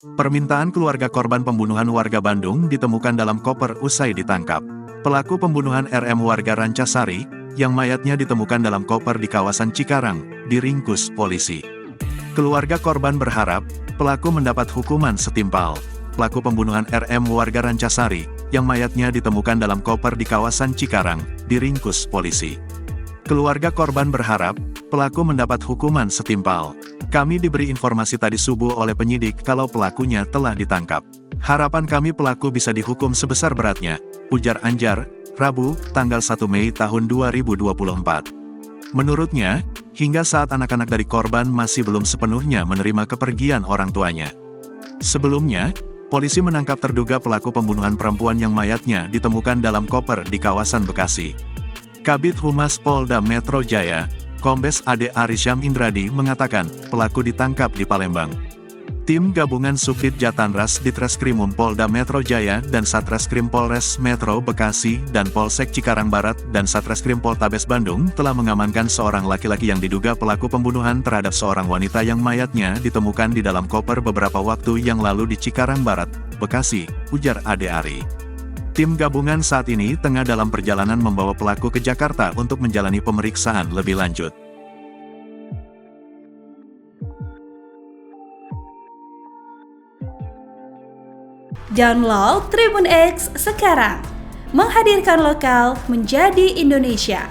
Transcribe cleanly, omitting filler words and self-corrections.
Permintaan keluarga korban pembunuhan warga Bandung ditemukan dalam koper usai ditangkap. Pelaku pembunuhan RM warga Rancasari, yang mayatnya ditemukan dalam koper di kawasan Cikarang, diringkus polisi. Keluarga korban berharap, pelaku mendapat hukuman setimpal. Pelaku pembunuhan RM warga Rancasari, yang mayatnya ditemukan dalam koper di kawasan Cikarang, diringkus polisi. Keluarga korban berharap, pelaku mendapat hukuman setimpal. Kami diberi informasi tadi subuh oleh penyidik kalau pelakunya telah ditangkap. Harapan kami pelaku bisa dihukum sebesar beratnya, ujar Anjar, Rabu, tanggal 1 Mei tahun 2024. Menurutnya, hingga saat anak-anak dari korban masih belum sepenuhnya menerima kepergian orang tuanya. Sebelumnya, polisi menangkap terduga pelaku pembunuhan perempuan yang mayatnya ditemukan dalam koper di kawasan Bekasi. Kabid Humas Polda Metro Jaya, Kombes Ade Arisyam Indradi mengatakan, pelaku ditangkap di Palembang. Tim gabungan Subdit Jatanras Ditreskrimum Polda Metro Jaya dan Satreskrim Polres Metro Bekasi dan Polsek Cikarang Barat dan Satreskrim Poltabes Bandung telah mengamankan seorang laki-laki yang diduga pelaku pembunuhan terhadap seorang wanita yang mayatnya ditemukan di dalam koper beberapa waktu yang lalu di Cikarang Barat, Bekasi, ujar Ade Ari. Tim gabungan saat ini tengah dalam perjalanan membawa pelaku ke Jakarta untuk menjalani pemeriksaan lebih lanjut. Download Tribun X sekarang, menghadirkan lokal menjadi Indonesia.